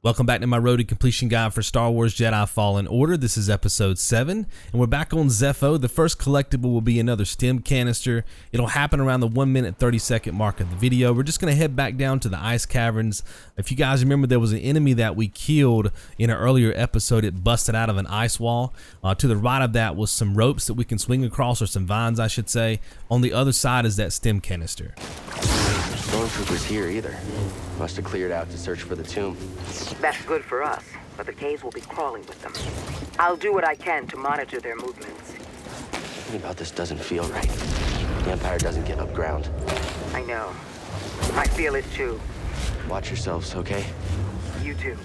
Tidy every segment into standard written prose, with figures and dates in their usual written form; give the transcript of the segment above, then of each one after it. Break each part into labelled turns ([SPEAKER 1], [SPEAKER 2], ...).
[SPEAKER 1] Welcome back to my road to completion guide for Star Wars Jedi Fallen Order. This is episode 7, and we're back on Zeffo. The first collectible will be another Stim canister. It'll happen around the 1 minute 30-second mark of the video. We're just going to head back down to the ice caverns. If you guys remember, there was an enemy that we killed in an earlier episode. It busted out of an ice wall. To the right of that was some ropes that we can swing across, or some vines I should say. On the other side is that Stim canister.
[SPEAKER 2] Stormtroopers here either. Must have cleared out to search for the tomb.
[SPEAKER 3] That's good for us, but the caves will be crawling with them. I'll do what I can to monitor their movements.
[SPEAKER 2] Something about this doesn't feel right. The Empire doesn't give up ground.
[SPEAKER 3] I know. I feel it too.
[SPEAKER 2] Watch yourselves, okay?
[SPEAKER 3] You too.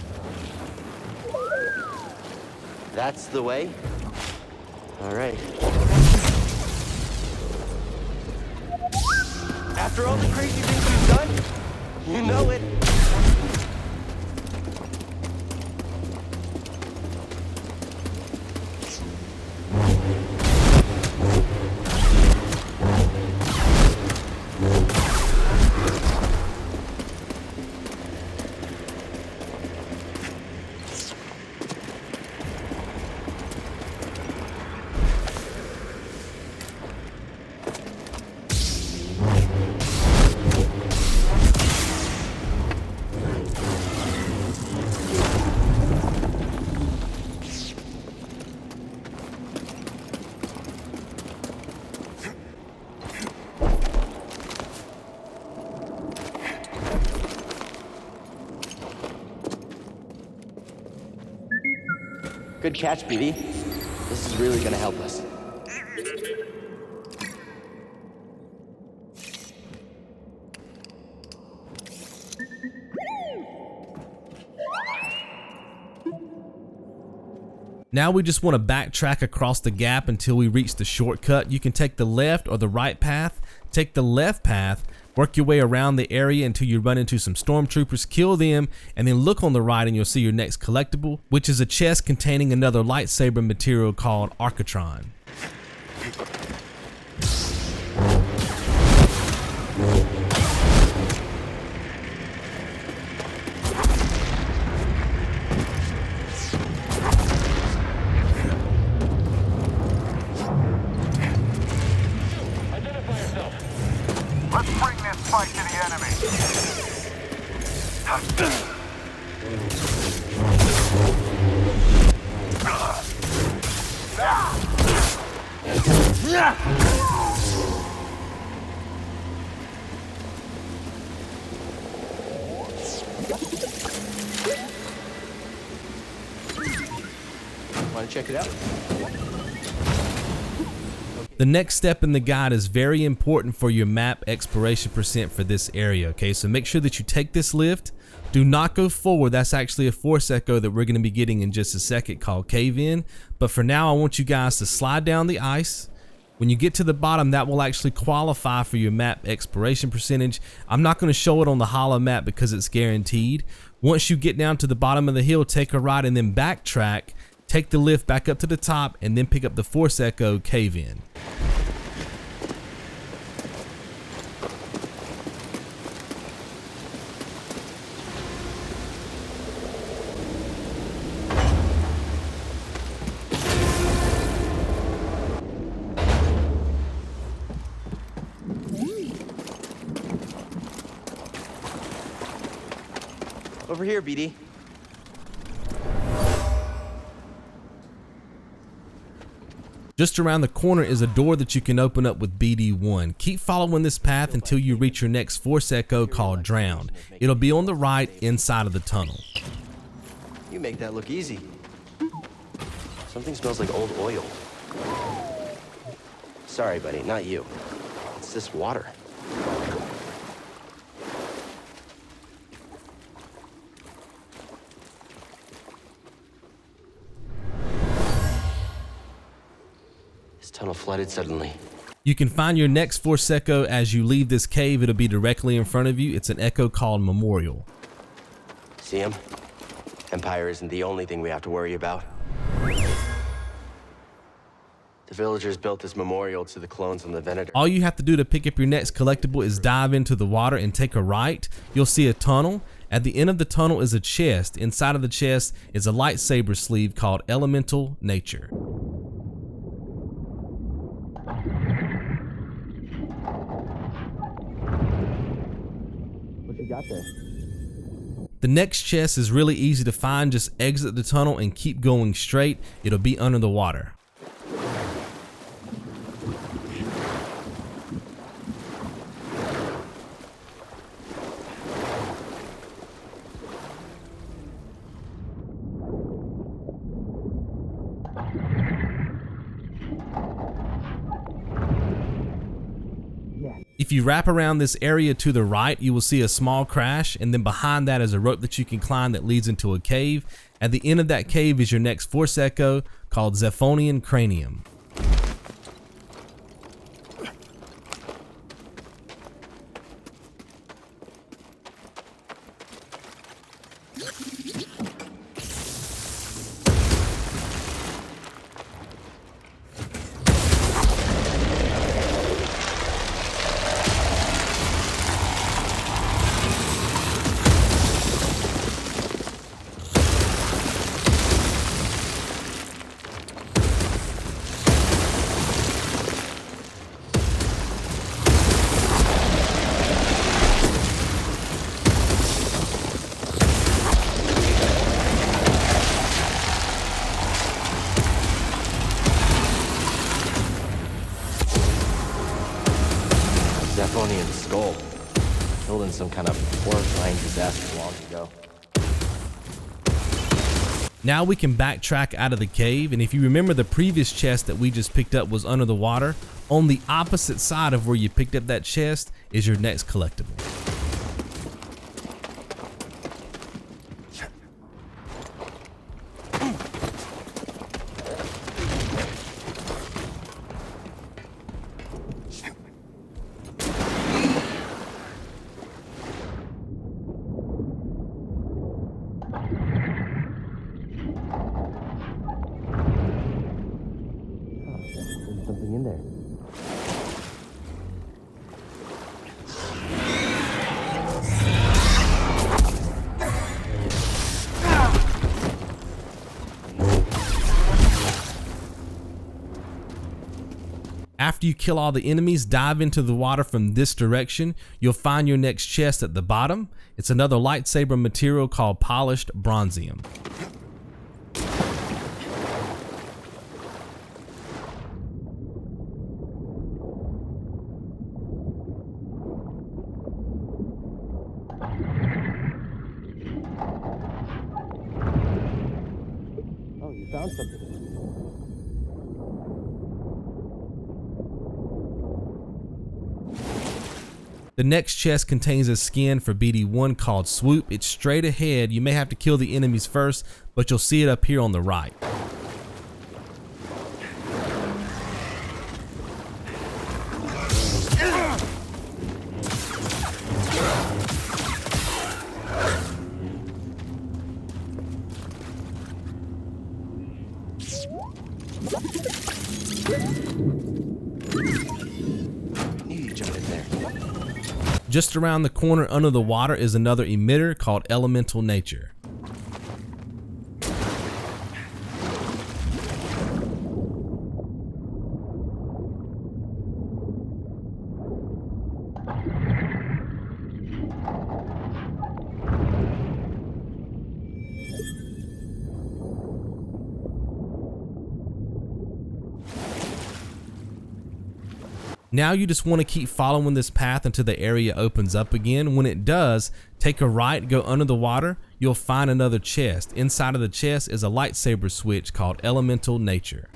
[SPEAKER 2] That's the way? All right. After all the crazy things we've done, you know it. Good catch, BD. This is really gonna help us.
[SPEAKER 1] Now we just want to backtrack across the gap until we reach the shortcut. You can take the left or the right path. Take the left path, work your way around the area until you run into some stormtroopers, kill them, and then look on the right and you'll see your next collectible, which is a chest containing another lightsaber material called Arcetron.
[SPEAKER 4] Fight to the enemy.
[SPEAKER 2] Want to check it out?
[SPEAKER 1] The next step in the guide is very important for your map exploration percent for this area, okay? So make sure that you take this lift. Do not go forward. That's actually a force echo that we're going to be getting in just a second called Cave In. But for now, I want you guys to slide down the ice. When you get to the bottom, that will actually qualify for your map exploration percentage. I'm not going to show it on the holo map because it's guaranteed. Once you get down to the bottom of the hill, take a right and then backtrack. Take the lift back up to the top and then pick up the force echo Cave In.
[SPEAKER 2] Over here, BD.
[SPEAKER 1] Just around the corner is a door that you can open up with BD1. Keep following this path until you reach your next force echo called Drowned. It'll be on the right inside of the tunnel.
[SPEAKER 2] You make that look easy. Something smells like old oil. Sorry, buddy, not you. It's this water. Tunnel flooded suddenly.
[SPEAKER 1] You can find your next force echo as you leave this cave. It'll be directly in front of you. It's an echo called Memorial.
[SPEAKER 2] See him? Empire isn't the only thing we have to worry about. The villagers built this memorial to the clones on the Venator.
[SPEAKER 1] All you have to do to pick up your next collectible is dive into the water and take a right. You'll see a tunnel. At the end of the tunnel is a chest. Inside of the chest is a lightsaber sleeve called Elemental Nature.
[SPEAKER 2] What you got there?
[SPEAKER 1] The next chest is really easy to find. Just exit the tunnel and keep going straight. It'll be under the water. If you wrap around this area to the right, you will see a small crash, and then behind that is a rope that you can climb that leads into a cave. At the end of that cave is your next Force Echo called Zeffonion Cranium.
[SPEAKER 2] Zephonion's skull. Killed in some kind of horrifying disaster long ago.
[SPEAKER 1] Now we can backtrack out of the cave, and if you remember, the previous chest that we just picked up was under the water. On the opposite side of where you picked up that chest is your next collectible.
[SPEAKER 2] Something in there.
[SPEAKER 1] After you kill all the enemies, dive into the water from this direction. You'll find your next chest at the bottom. It's another lightsaber material called Polished Bronzium.
[SPEAKER 2] Oh, you found something.
[SPEAKER 1] The next chest contains a skin for BD1 called Swoop. It's straight ahead. You may have to kill the enemies first, but you'll see it up here on the right. Just around the corner under the water is another emitter called Elemental Nature. Now you just want to keep following this path until the area opens up again. When it does, take a right, go under the water, you'll find another chest. Inside of the chest is a lightsaber switch called Elemental Nature.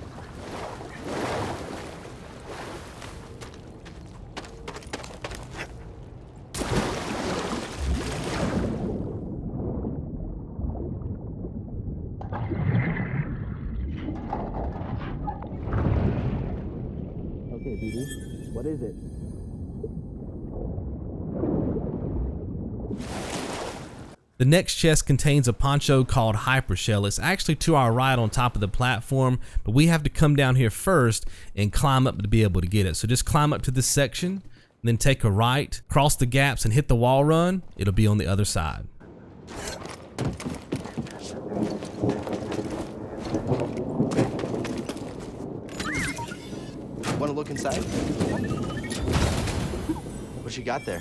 [SPEAKER 2] Okay, BD. What is it?
[SPEAKER 1] The next chest contains a Poncho called Hypershell. It's actually to our right on top of the platform, but we have to come down here first and climb up to be able to get it. So just climb up to this section, and then take a right, cross the gaps and hit the wall run. It'll be on the other side.
[SPEAKER 2] Want to look inside? What you got there?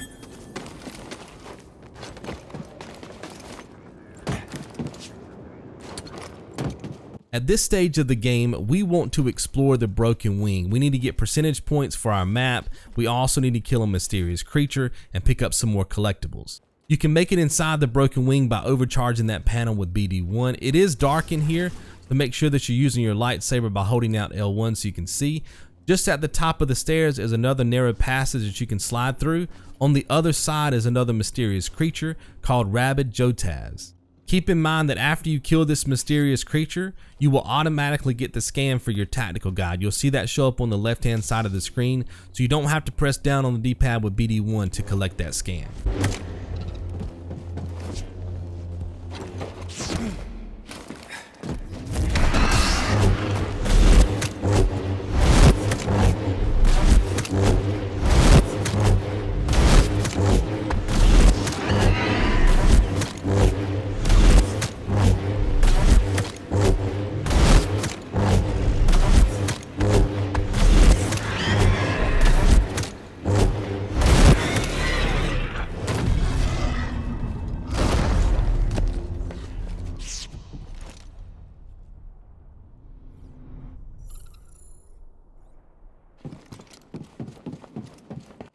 [SPEAKER 1] At this stage of the game, we want to explore the broken wing. We need to get percentage points for our map. We also need to kill a mysterious creature and pick up some more collectibles. You can make it inside the broken wing by overcharging that panel with BD1. It is dark in here, so make sure that you're using your lightsaber by holding out L1 so you can see. Just at the top of the stairs is another narrow passage that you can slide through. On the other side is another mysterious creature called Rabid Jotaz. Keep in mind that after you kill this mysterious creature, you will automatically get the scan for your tactical guide. You'll see that show up on the left-hand side of the screen, so you don't have to press down on the D-pad with BD1 to collect that scan.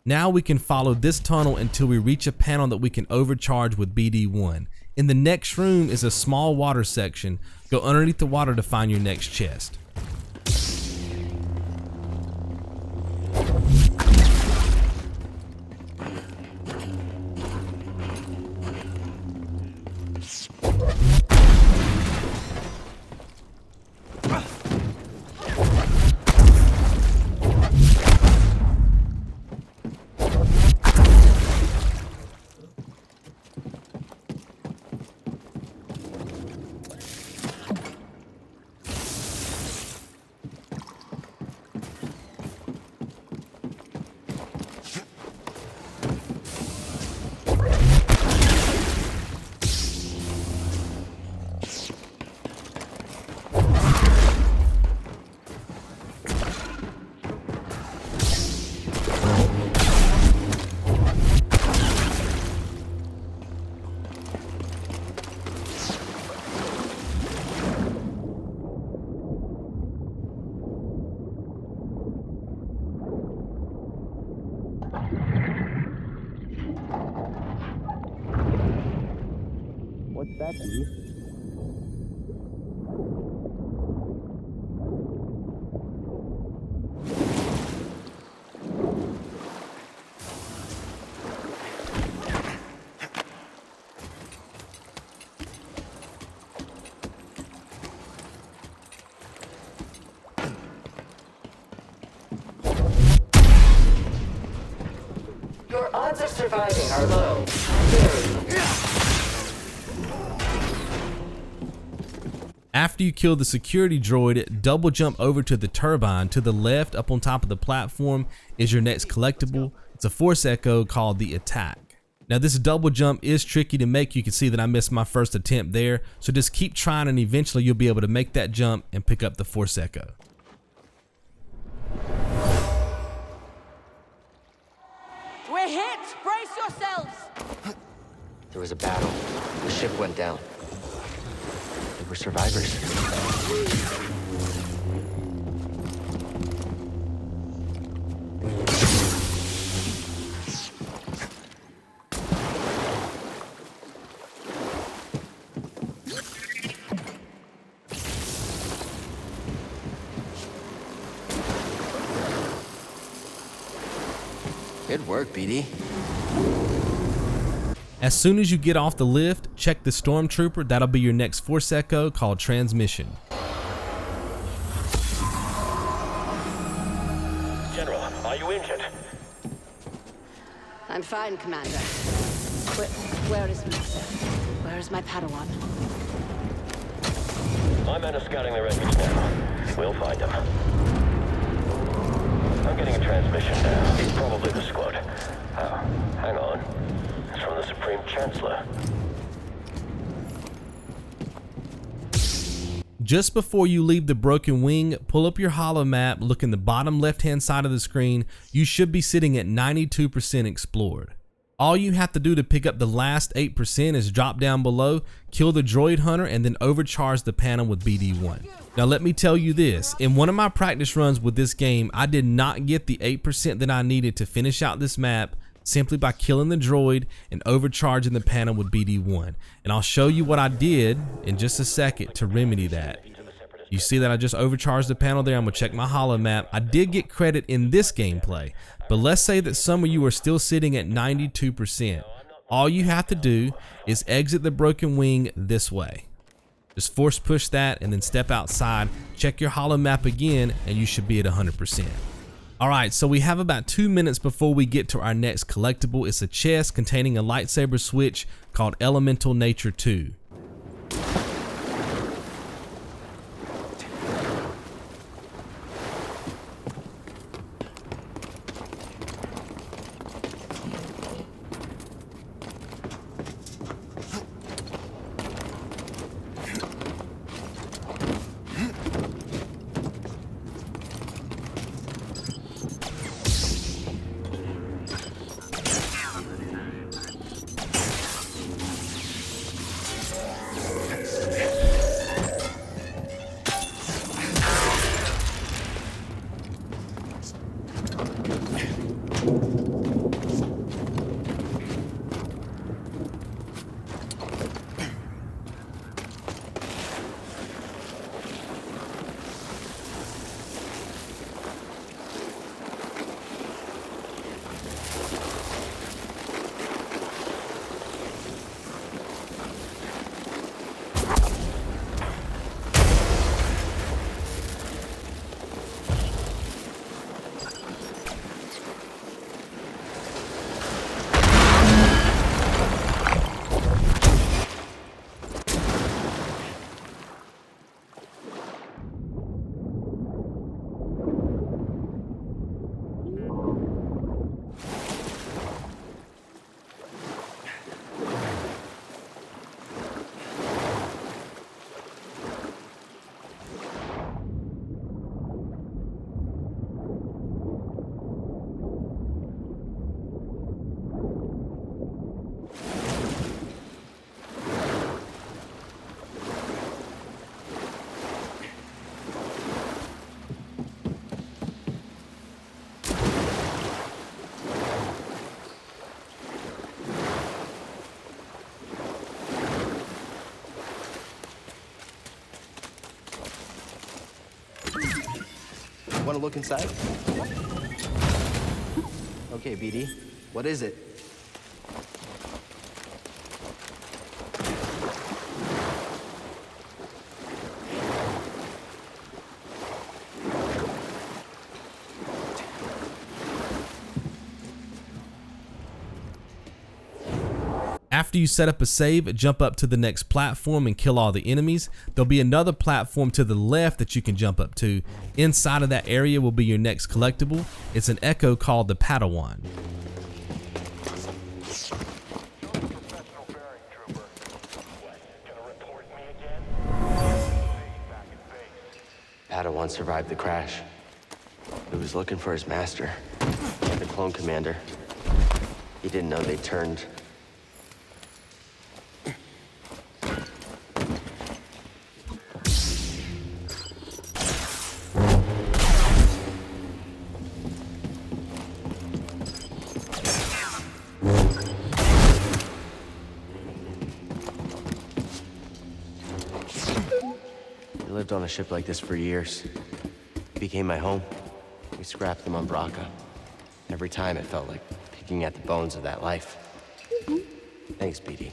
[SPEAKER 1] Now we can follow this tunnel until we reach a panel that we can overcharge with BD1. In the next room is a small water section. Go underneath the water to find your next chest.
[SPEAKER 2] What's that, dude?
[SPEAKER 3] Your odds of surviving are low. Very low.
[SPEAKER 1] After you kill the security droid, double jump over to the turbine. To the left, up on top of the platform, is your next collectible. It's a Force Echo called the Attack. Now this double jump is tricky to make. You can see that I missed my first attempt there. So just keep trying and eventually you'll be able to make that jump and pick up the Force Echo.
[SPEAKER 4] We're hit! Brace yourselves!
[SPEAKER 2] There was a battle. The ship went down. They were survivors. Good work, BD.
[SPEAKER 1] As soon as you get off the lift, check the Stormtrooper. That'll be your next Force Echo called Transmission.
[SPEAKER 5] General, are you injured?
[SPEAKER 4] I'm fine, Commander. Where is Master? Where's my Padawan?
[SPEAKER 5] I'm out scouting the wreckage now. We'll find him. I'm getting a transmission now. He's probably the squad. Oh, hang on. It's from the Supreme Chancellor.
[SPEAKER 1] Just before you leave the broken wing, pull up your holo map, look in the bottom left hand side of the screen. You should be sitting at 92% explored. All you have to do to pick up the last 8% is drop down below, kill the droid hunter, and then overcharge the panel with BD1. Now let me tell you this, in one of my practice runs with this game, I did not get the 8% that I needed to finish out this map simply by killing the droid and overcharging the panel with BD1. And I'll show you what I did in just a second to remedy that. You see that I just overcharged the panel there. I'm gonna check my holo map. I did get credit in this gameplay, but let's say that some of you are still sitting at 92%. All you have to do is exit the broken wing this way. Just force push that and then step outside, check your holo map again, and you should be at 100%. Alright, so we have about 2 minutes before we get to our next collectible. It's a chest containing a lightsaber switch called Elemental Nature 2.
[SPEAKER 2] Want to look inside? Okay, BD. What is it?
[SPEAKER 1] After you set up a save, jump up to the next platform and kill all the enemies. There'll be another platform to the left that you can jump up to. Inside of that area will be your next collectible. It's an echo called the Padawan.
[SPEAKER 2] Padawan survived the crash. He was looking for his master, the clone commander. He didn't know they turned. I lived on a ship like this for years. It became my home. We scrapped them on Braca. Every time it felt like picking at the bones of that life. Thanks, BD.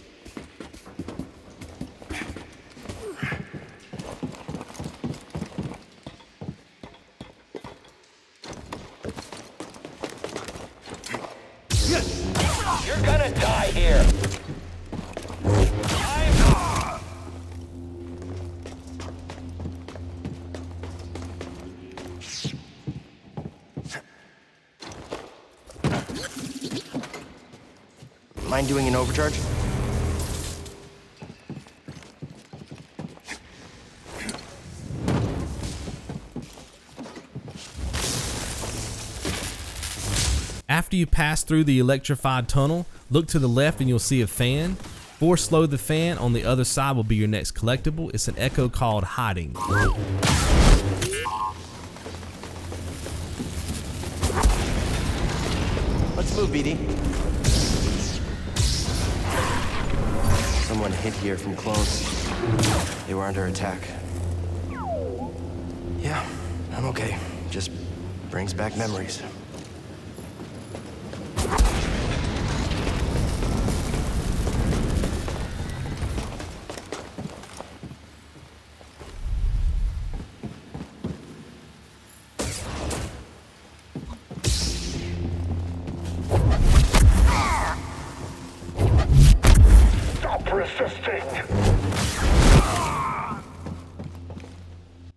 [SPEAKER 5] You're gonna die here. I
[SPEAKER 2] Mind doing an overcharge?
[SPEAKER 1] After you pass through the electrified tunnel, look to the left and you'll see a fan. Force load the fan. On the other side will be your next collectible. It's an echo called Hiding.
[SPEAKER 2] Let's move, BD. Someone hid here from clones. They were under attack. Yeah, I'm okay. Just brings back memories.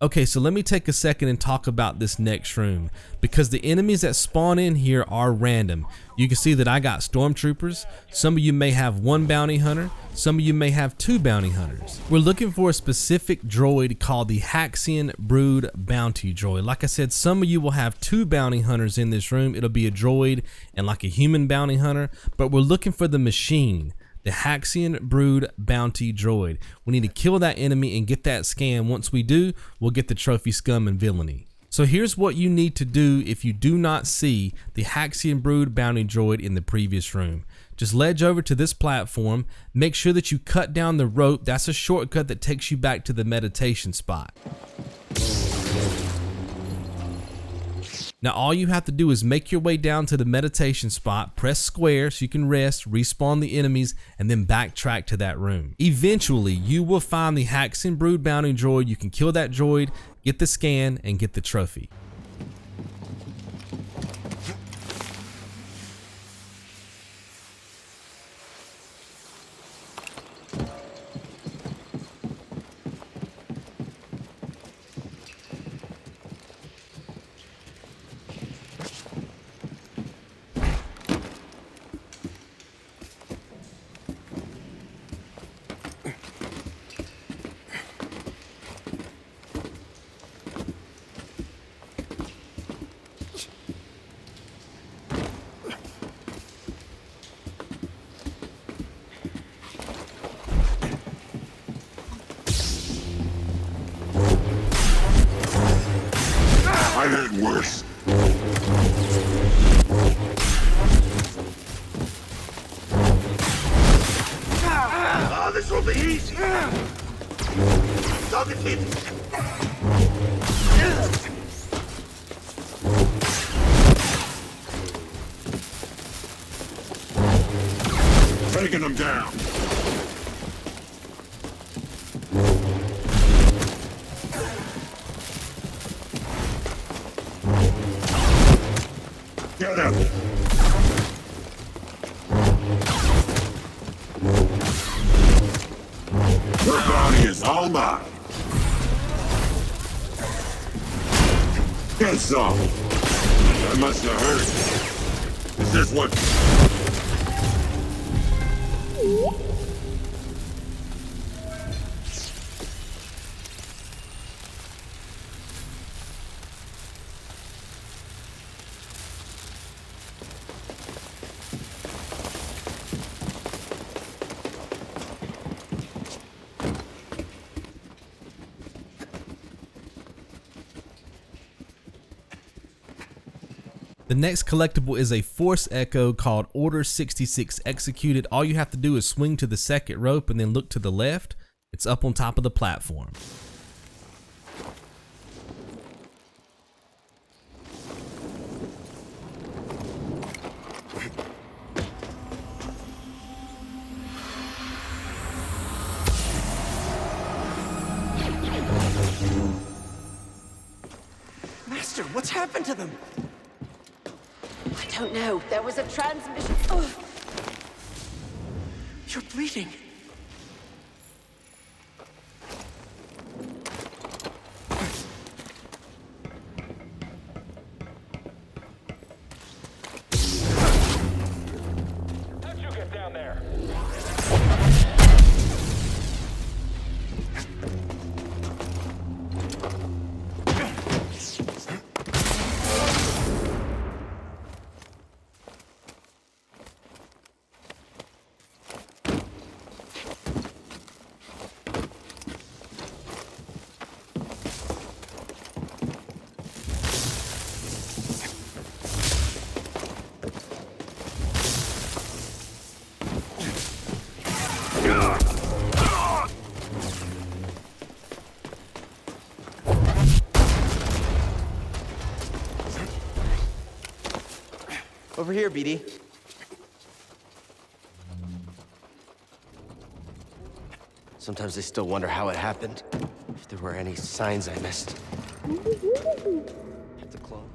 [SPEAKER 1] Okay, so let me take a second and talk about this next room, because the enemies that spawn in here are random. You can see that I got stormtroopers. Some of you may have 1 bounty hunter. Some of you may have 2 bounty hunters. We're looking for a specific droid called the Haxian Brood Bounty Droid. Like I said, some of you will have 2 bounty hunters in this room. It'll be a droid and like a human bounty hunter, but we're looking for the machine. The Haxian Brood Bounty Droid. We need to kill that enemy and get that scan. Once we do, we'll get the trophy Scum and Villainy. So here's what you need to do if you do not see the Haxian Brood Bounty Droid in the previous room. Just ledge over to this platform. Make sure that you cut down the rope. That's a shortcut that takes you back to the meditation spot. Now all you have to do is make your way down to the meditation spot, press square so you can rest, respawn the enemies, and then backtrack to that room. Eventually, you will find the Haxian Brood Bounty Droid. You can kill that droid, get the scan, and get the trophy.
[SPEAKER 6] I heard worse. Oh, this will be easy. Dog it, baby. Taking them down. Get him! Your bounty is all mine! Get some! That must have hurt. Is this what...
[SPEAKER 1] The next collectible is a Force Echo called Order 66 Executed. All you have to do is swing to the second rope and then look to the left. It's up on top of the platform.
[SPEAKER 7] Master, what's happened to them?
[SPEAKER 4] I don't know. There was a transmission. Oh.
[SPEAKER 7] You're bleeding.
[SPEAKER 5] How'd you get down there?
[SPEAKER 2] Over here, BD. Sometimes I still wonder how it happened. If there were any signs I missed. Have to clone.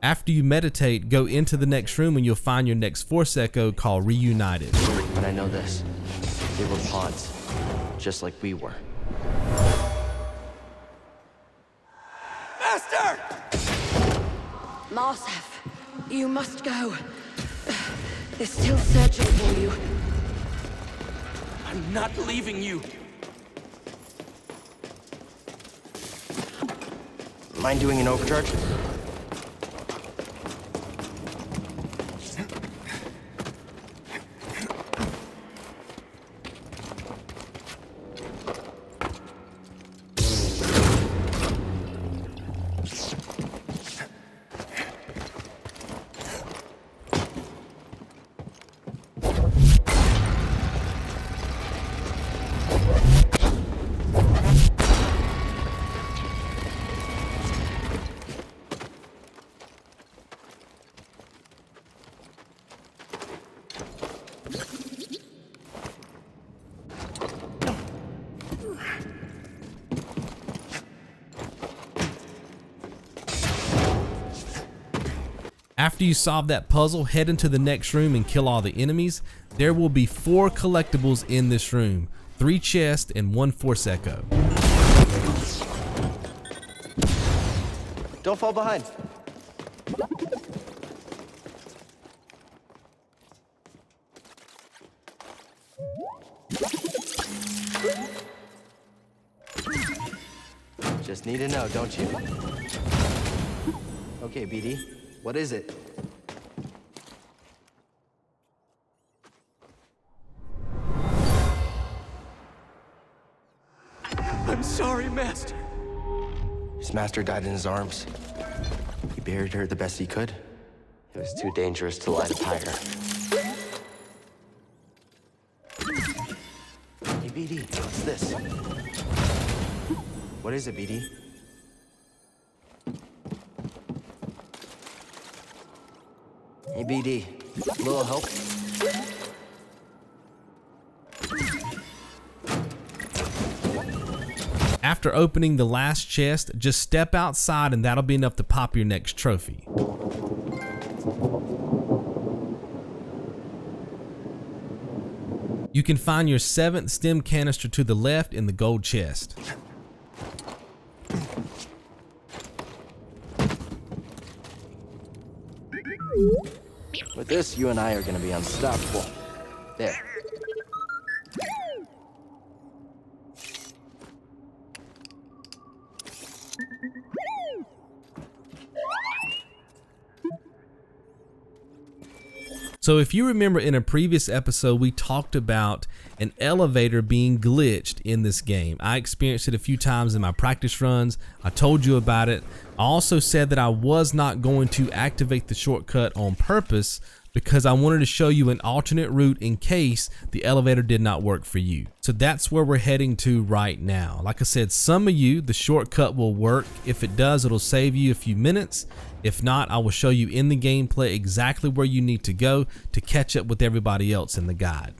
[SPEAKER 1] After you meditate, go into the next room and you'll find your next Force Echo called Reunited.
[SPEAKER 2] But I know this. They were pods. Just like we were.
[SPEAKER 7] Master!
[SPEAKER 4] Marsef, you must go. They're still searching for you.
[SPEAKER 7] I'm not leaving you.
[SPEAKER 2] Mind doing an overcharge?
[SPEAKER 1] After you solve that puzzle, head into the next room and kill all the enemies. There will be 4 collectibles in this room, 3 chests and 1 Force Echo.
[SPEAKER 2] Don't fall behind. Just need to know, don't you? Okay, BD. What is it?
[SPEAKER 7] I'm sorry, Master.
[SPEAKER 2] His master died in his arms. He buried her the best he could. It was too dangerous to light a pyre. Hey, BD, what's this? What is it, BD? Hey, BD, a little help?
[SPEAKER 1] After opening the last chest, just step outside and that'll be enough to pop your next trophy. You can find your 7th Stim canister to the left in the gold chest.
[SPEAKER 2] With this, you and I are gonna be unstoppable. There.
[SPEAKER 1] So if you remember in a previous episode, we talked about an elevator being glitched in this game. I experienced it a few times in my practice runs. I told you about it. I also said that I was not going to activate the shortcut on purpose because I wanted to show you an alternate route in case the elevator did not work for you. So that's where we're heading to right now. Like I said, some of you, the shortcut will work. If it does, it'll save you a few minutes. If not, I will show you in the gameplay exactly where you need to go to catch up with everybody else in the guide.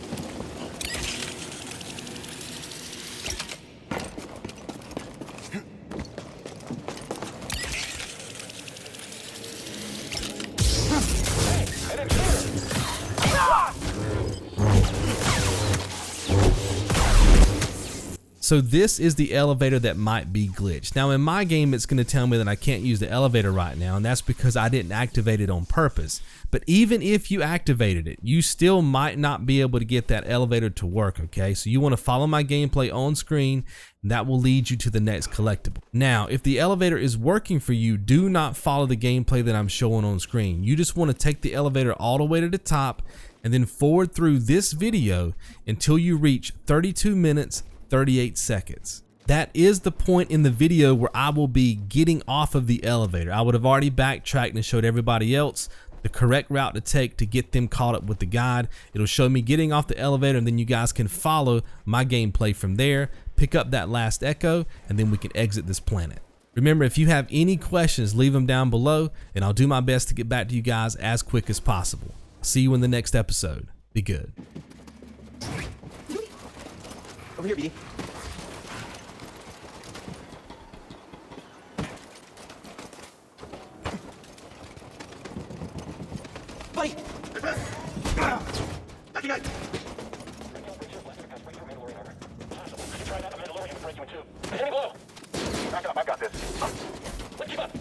[SPEAKER 1] So this is the elevator that might be glitched. Now in my game, it's going to tell me that I can't use the elevator right now, and that's because I didn't activate it on purpose. But even if you activated it, you still might not be able to get that elevator to work, okay? So you want to follow my gameplay on screen, and that will lead you to the next collectible. Now, if the elevator is working for you, do not follow the gameplay that I'm showing on screen. You just want to take the elevator all the way to the top and then forward through this video until you reach 32 minutes 38 seconds. That is the point in the video where I will be getting off of the elevator. I would have already backtracked and showed everybody else the correct route to take to get them caught up with the guide. It'll show me getting off the elevator, and then you guys can follow my gameplay from there, pick up that last echo, and then we can exit this planet. Remember, if you have any questions, leave them down below, and I'll do my best to get back to you guys as quick as possible. See you in the next episode. Be good.
[SPEAKER 2] Over here, BD. Buddy! Lucky guy!
[SPEAKER 5] Any blow? Back up, I've got this. Let's keep up.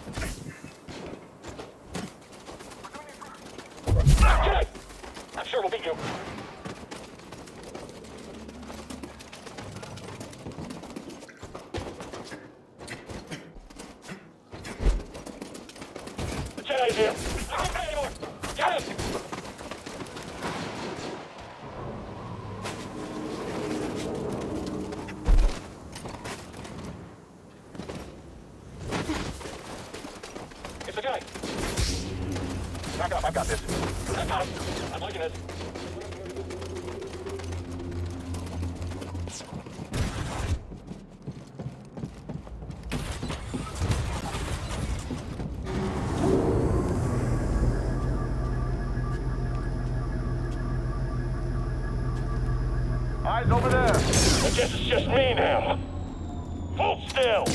[SPEAKER 5] Jedi! I'm sure we'll beat you. The Jedi's here. I can't play anymore. Get him! It's the Jedi. Back up, I've got this. I got him. I'm liking this. Eyes over there. I guess it's just me now. Hold still.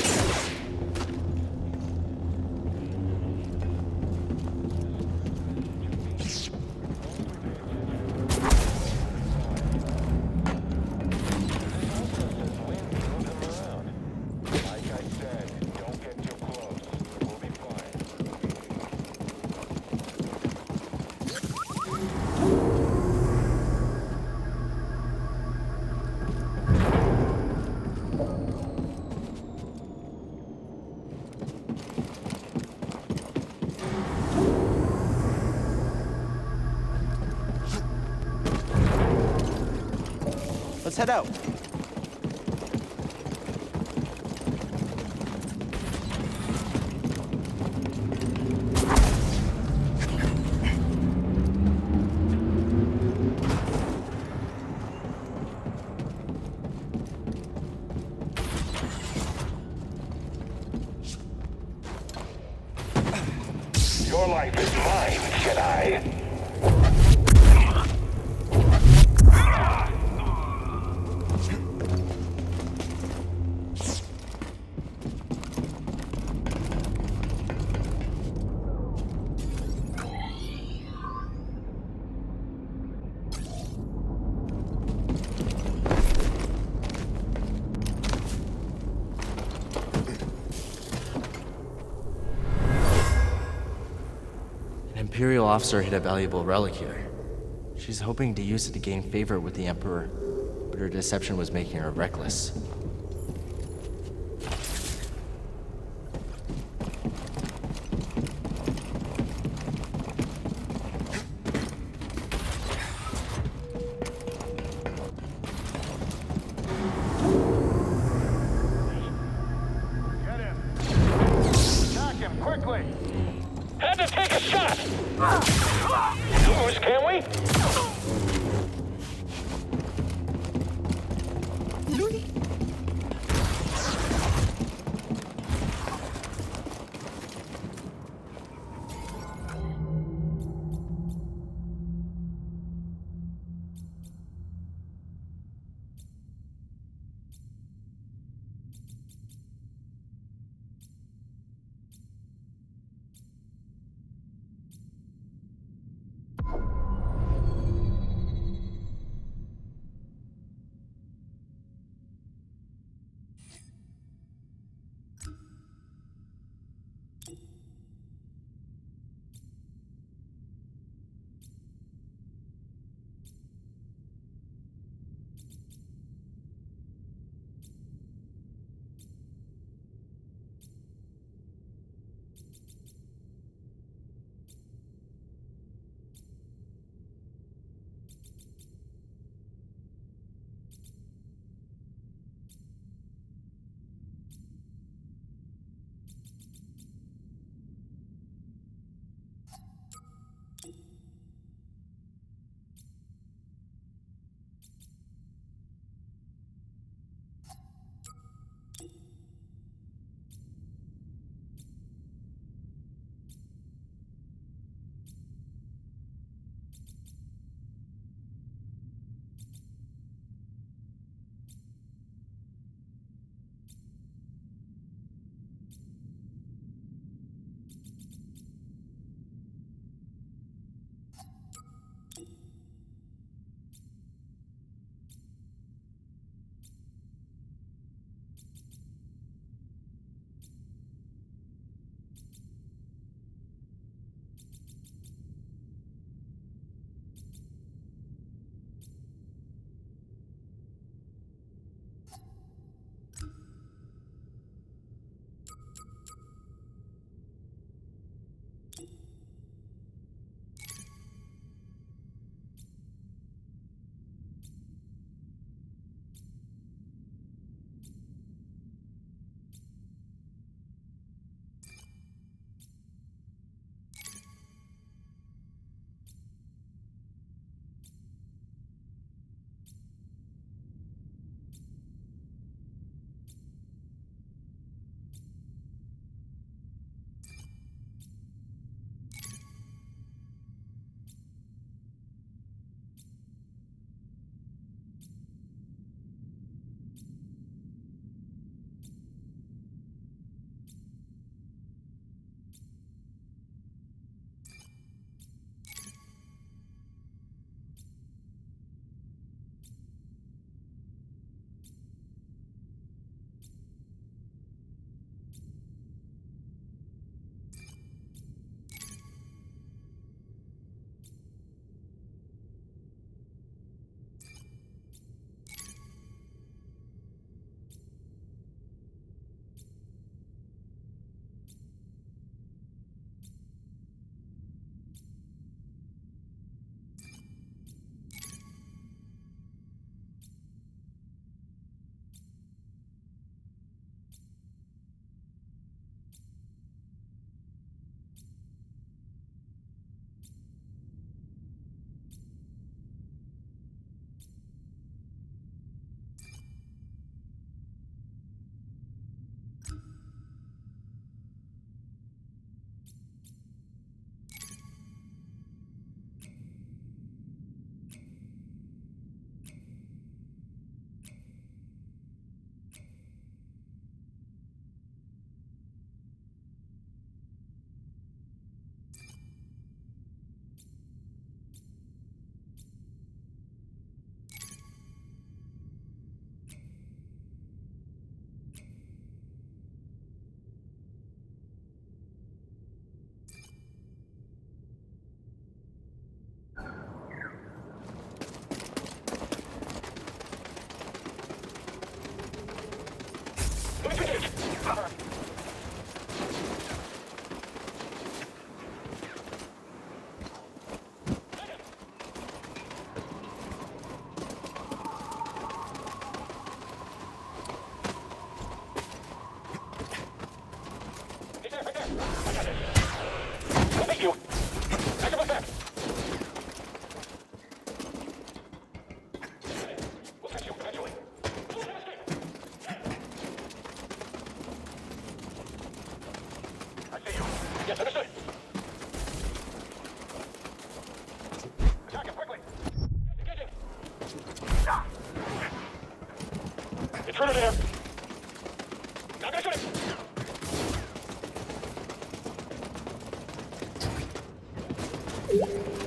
[SPEAKER 2] Let's head out.
[SPEAKER 5] Your life is mine, Jedi.
[SPEAKER 2] An Imperial officer hid a valuable relic here. She's hoping to use it to gain favor with the Emperor, but her deception was making her reckless.
[SPEAKER 5] Get him. Attack him quickly. Had to take a shot. Lose, can we?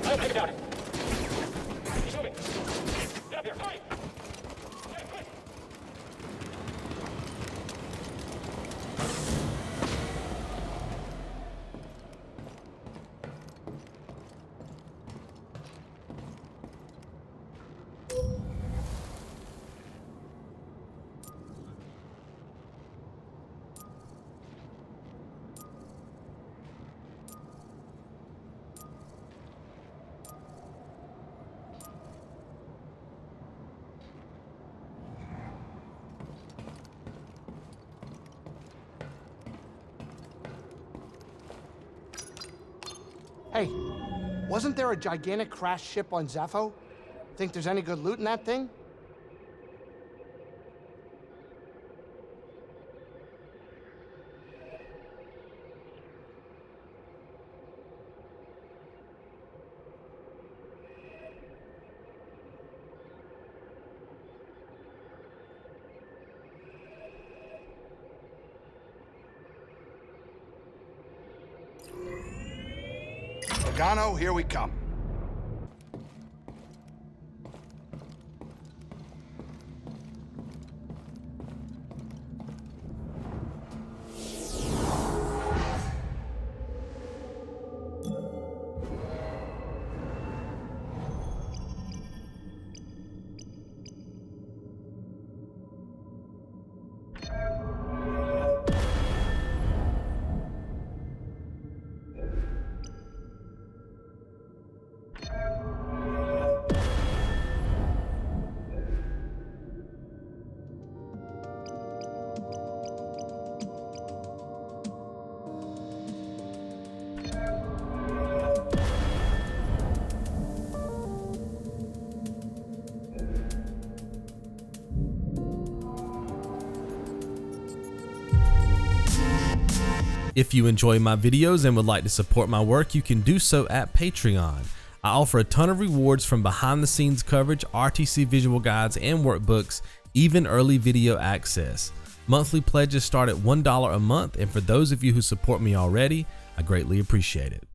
[SPEAKER 5] I'll take it down. He's moving. Get up here, hurry! Get it, quick!
[SPEAKER 8] Hey, wasn't there a gigantic crashed ship on Zeffo? Think there's any good loot in that thing?
[SPEAKER 9] Pagano, here we come.
[SPEAKER 1] If you enjoy my videos and would like to support my work, you can do so at Patreon. I offer a ton of rewards from behind the scenes coverage, RTC visual guides and workbooks, even early video access. Monthly pledges start at $1 a month, and for those of you who support me already, I greatly appreciate it.